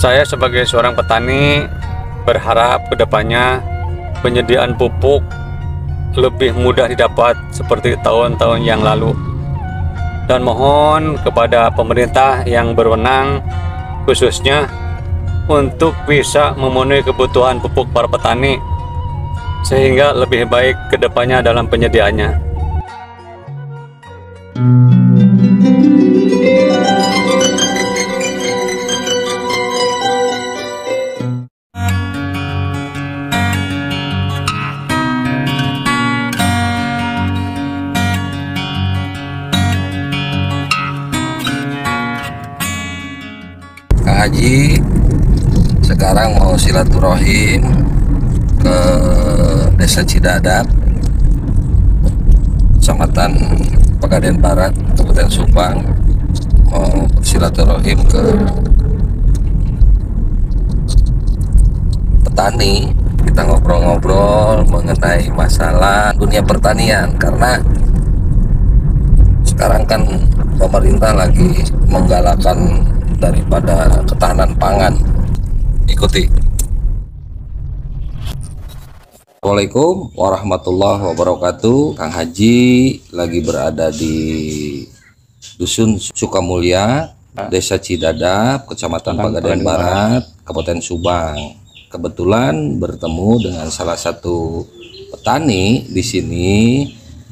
Saya sebagai seorang petani berharap kedepannya penyediaan pupuk lebih mudah didapat seperti tahun-tahun yang lalu. Dan mohon kepada pemerintah yang berwenang khususnya untuk bisa memenuhi kebutuhan pupuk para petani sehingga lebih baik kedepannya dalam penyediaannya. Kang Haji sekarang mau silaturahim ke Desa Cidadap, Kecamatan Pegadaian Barat, Kabupaten Subang, mau silaturahim ke petani. Kita ngobrol-ngobrol mengenai masalah dunia pertanian, karena sekarang kan pemerintah lagi menggalakkan daripada ketahanan pangan. Ikuti. Assalamualaikum warahmatullahi wabarakatuh. Kang Haji lagi berada di Dusun Sukamulya, Desa Cidadap, Kecamatan Pegadaian Barat, Kabupaten Subang. Kebetulan bertemu dengan salah satu petani di sini.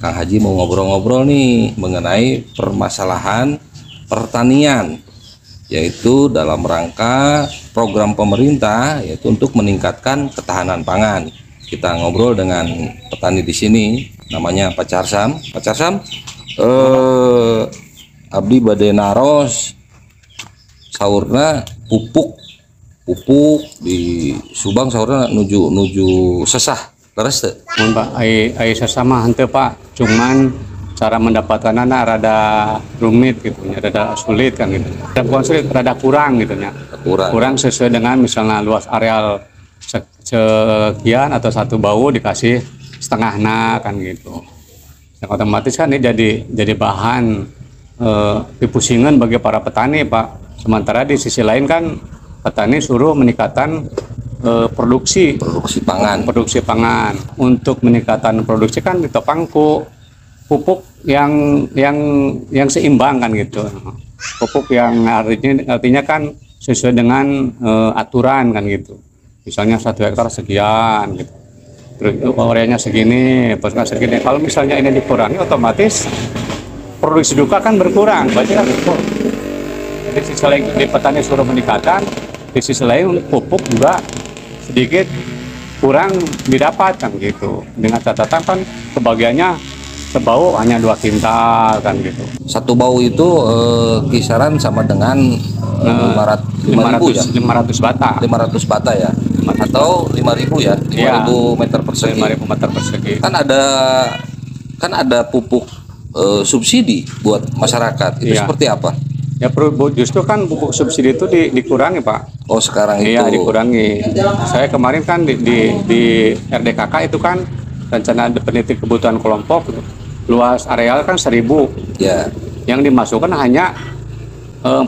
Kang Haji mau ngobrol-ngobrol nih mengenai permasalahan pertanian, yaitu dalam rangka program pemerintah, yaitu untuk meningkatkan ketahanan pangan. Kita ngobrol dengan petani di sini, namanya Pak Carsam. Pak Carsam, abdi bade naros saurna pupuk di Subang, saurna nuju sesah. Leres teu? Mun Pak, ai sesah mah henteu Pak, cuman cara mendapatkan anak rada rumit gitu ya, rada sulit kan gitu. Bukan sulit, rada kurang gitu ya. Kurang sesuai dengan misalnya luas areal sekian atau satu bau dikasih setengahnya kan gitu. Yang otomatis kan ini jadi bahan dipusingan bagi para petani Pak. Sementara di sisi lain kan petani suruh meningkatkan produksi pangan. Untuk meningkatkan produksi kan ditopang ku pupuk yang seimbang kan gitu. Pupuk yang artinya kan sesuai dengan aturan kan gitu. Misalnya 1 hektar sekian gitu. Terus ureanya segini, fosfor segini. Kalau misalnya ini dikurangi, otomatis produksi juga kan berkurang. Berarti kan di sisi lain di petani suruh meningkatkan, di sisi lain pupuk juga sedikit kurang didapat kan gitu. Dengan catatan kan kebagiannya sebau hanya 2 kintal kan gitu. Satu bau itu kisaran sama dengan 500 bata. 500 bata ya. Atau 5.000 ya. 5.000 meter persegi. 5.000 meter persegi. Kan ada pupuk subsidi buat masyarakat. Itu seperti apa? Ya justru kan pupuk subsidi itu dikurangi Pak. Oh sekarang itu? Iya dikurangi. Saya kemarin kan di RDKK itu kan rencana peneliti kebutuhan kelompok, luas areal kan 1.000. Ya. Yang dimasukkan hanya 4.000.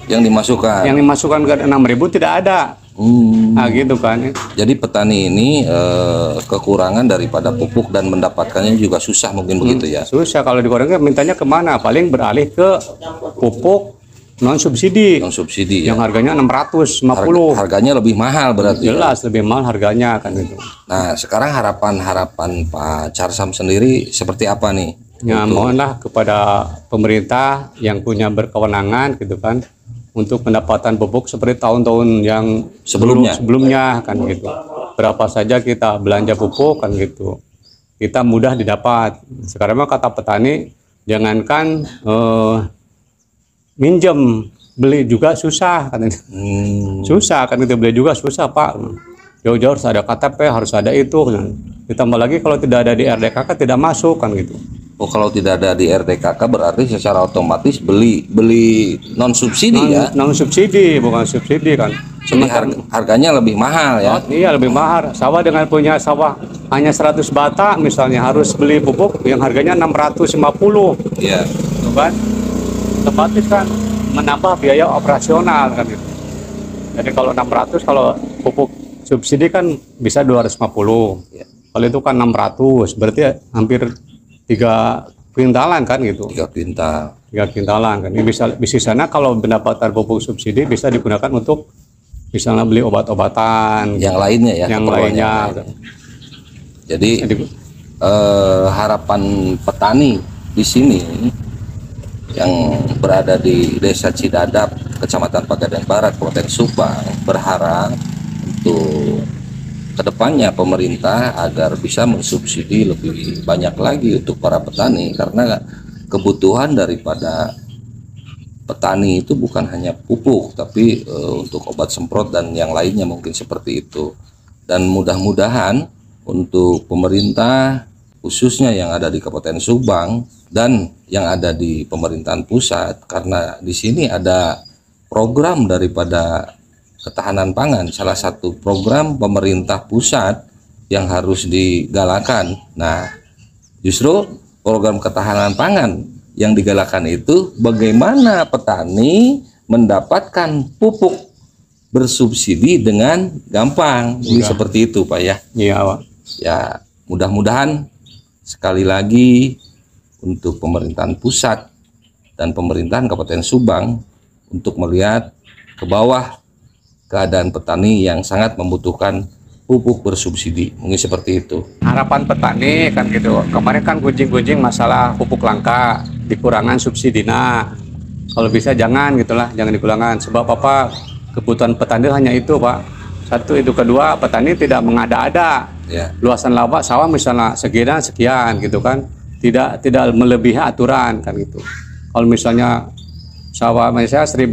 Yang dimasukkan ke 6.000 tidak ada. Nah gitu kan. Jadi petani ini kekurangan daripada pupuk dan mendapatkannya juga susah mungkin begitu ya? Susah, kalau dikurangi mintanya kemana? Paling beralih ke pupuk non subsidi yang harganya 650. Harganya lebih mahal berarti. Jelas lebih mahal harganya kan itu. Nah sekarang harapan Pak Carsam sendiri seperti apa nih? Ya mohonlah kepada pemerintah yang punya berkewenangan gitu kan, untuk pendapatan pupuk seperti tahun-tahun yang sebelumnya kan gitu. Berapa saja kita belanja pupuk kan gitu, kita mudah didapat. Sekarang mah kata petani, jangankan minjem, beli juga susah kan. Susah kan gitu, beli juga susah Pak. Jauh-jauh harus ada KTP, harus ada itu. Ditambah lagi kalau tidak ada di RDKK tidak masuk kan gitu. Oh kalau tidak ada di RDKK berarti secara otomatis beli non subsidi ya? Non subsidi, bukan subsidi kan. Jadi harganya lebih mahal ya? Oh, iya lebih mahal. Sawah dengan punya sawah hanya 100 bata misalnya harus beli pupuk yang harganya 650. Iya. Kan? Otomatis kan menambah biaya operasional kan gitu. Jadi kalau 600, kalau pupuk subsidi kan bisa 250. Ya. Kalau itu kan 600, berarti hampir 3 kuintalan kan gitu. 3 kuintal. 3 kuintalan kan. Ini bisa di sana kalau pendapatan pupuk subsidi bisa digunakan untuk misalnya beli obat-obatan. Yang lainnya ya. Yang keperluan lainnya. yang lain. Jadi Jadi, harapan petani di sini yang berada di Desa Cidadap, Kecamatan Pegadaian Barat, Kabupaten Subang, berharap untuk kedepannya pemerintah agar bisa mensubsidi lebih banyak lagi untuk para petani, karena kebutuhan daripada petani itu bukan hanya pupuk, tapi untuk obat semprot dan yang lainnya mungkin seperti itu. Dan mudah-mudahan untuk pemerintah khususnya yang ada di Kabupaten Subang dan yang ada di pemerintahan pusat, karena di sini ada program daripada ketahanan pangan, salah satu program pemerintah pusat yang harus digalakan. Nah, justru program ketahanan pangan yang digalakan itu bagaimana petani mendapatkan pupuk bersubsidi dengan gampang. Ini seperti itu, Pak ya. iya, Pak. Ya, mudah-mudahan sekali lagi untuk pemerintahan pusat dan pemerintahan Kabupaten Subang untuk melihat ke bawah keadaan petani yang sangat membutuhkan pupuk bersubsidi. Mungkin seperti itu. Harapan petani kan gitu. Kemarin kan gunjing-gunjing masalah pupuk langka, dikurangan subsidi. Nah, kalau bisa jangan gitulah, jangan dikurangan. Sebab apa? Kebutuhan petani hanya itu, Pak. Satu itu, kedua petani tidak mengada-ada. Ya. Luasan lapak sawah misalnya sekian gitu kan. Tidak melebihi aturan kan gitu. Kalau misalnya sawah misalnya 1.000,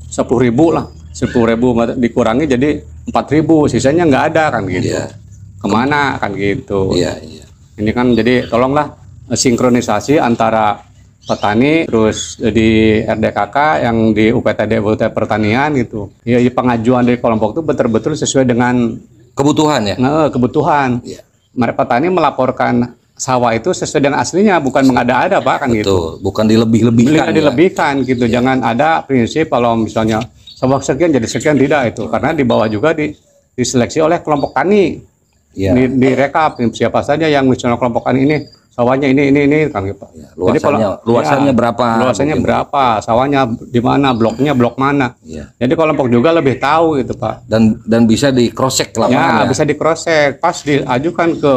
10.000 lah, 10.000 dikurangi jadi 4.000, sisanya nggak ada kan gitu. Iya. Kemana kan gitu. Iya, iya. Ini kan jadi tolonglah sinkronisasi antara petani terus di RDKK yang di UPTD Pertanian gitu. Ya, pengajuan dari kelompok itu betul-betul sesuai dengan Kebutuhan ya. kebutuhan. Iya. Mereka petani melaporkan sawah itu sesuai dengan aslinya, bukan mengada-ada, Pak, kan gitu. Betul, bukan dilebih-lebihkan. Ya. Dilebihkan gitu. Jangan ada prinsip kalau misalnya sawah sekian jadi sekian, tidak itu. Karena di bawah juga diseleksi oleh kelompok tani. Ya. Direkap siapa saja yang misalnya kelompok tani ini sawahnya ini kan gitu. Ya, luasannya berapa? Luasannya berapa? Sawahnya di mana? Blok mana? Ya. Jadi kelompok juga lebih tahu gitu, Pak. Dan bisa di cross check lapangan. Ya, bisa di cross check. Pas diajukan ke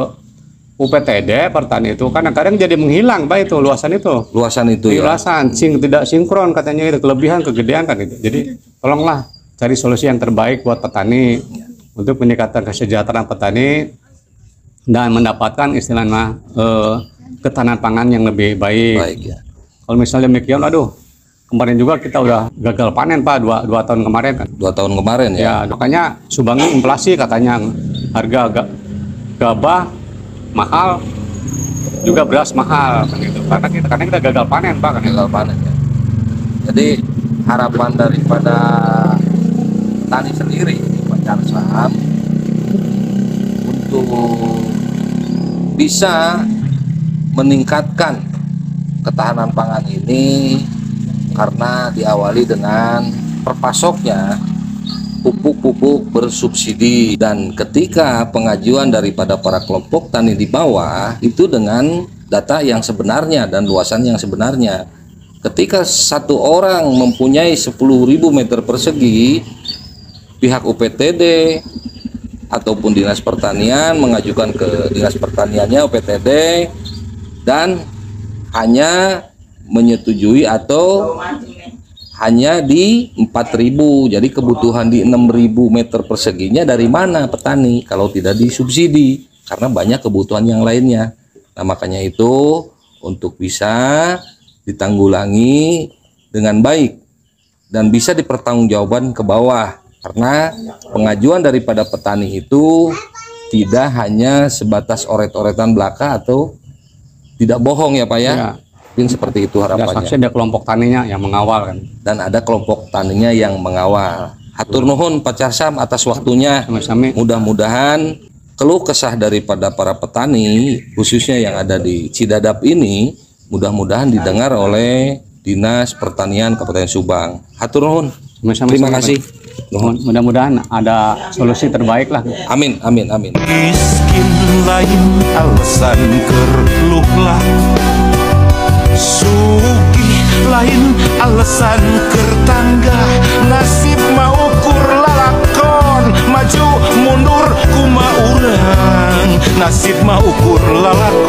UPTD Pertanian itu kadang-kadang jadi menghilang, Pak, itu luasan itu. Luasan itu ya. Luasan tidak sinkron katanya, itu kelebihan kegedean kan itu. Jadi tolonglah cari solusi yang terbaik buat petani untuk meningkatkan kesejahteraan petani dan mendapatkan istilahnya ketahanan pangan yang lebih baik. Baik ya. Kalau misalnya demikian, aduh, kemarin juga kita udah gagal panen, Pak, dua tahun kemarin kan. 2 tahun kemarin ya. Ya, makanya Subang inflasi katanya, harga gabah mahal, juga beras mahal kan gitu. Karena kita gagal panen, Pak, kan. Gagal panen ya. Jadi harapan daripada petani sendiri Pak Carsam untuk bisa meningkatkan ketahanan pangan ini karena diawali dengan perpasoknya pupuk-pupuk bersubsidi, dan ketika pengajuan daripada para kelompok tani di bawah itu dengan data yang sebenarnya dan luasan yang sebenarnya. Ketika satu orang mempunyai 10.000 meter persegi, pihak UPTD ataupun Dinas Pertanian mengajukan ke Dinas Pertaniannya UPTD dan hanya menyetujui atau hanya di 4.000. Jadi kebutuhan di 6.000 meter perseginya dari mana petani kalau tidak disubsidi, karena banyak kebutuhan yang lainnya. Nah, makanya itu untuk bisa ditanggulangi dengan baik dan bisa dipertanggungjawabkan ke bawah, karena pengajuan daripada petani itu tidak hanya sebatas oret-oretan belaka atau tidak bohong ya, Pak ya. Ya. Mungkin seperti itu harapannya. Ada kelompok taninya yang mengawal kan. Dan ada kelompok taninya yang mengawal. Hatur nuhun Pak Carsam atas waktunya. Sama-sama. Mudah-mudahan keluh kesah daripada para petani khususnya yang ada di Cidadap ini mudah-mudahan didengar oleh Dinas Pertanian Kabupaten Subang. Hatur nuhun. Sama-sama. Terima kasih. Mudah-mudahan ada solusi terbaik lah. Amin, amin, amin. Miskin lain alasan kerluhlah, sugih lain alasan kertangga, nasib mau ukur lalakon, maju mundur kuma urang, nasib mau ukur lalakon.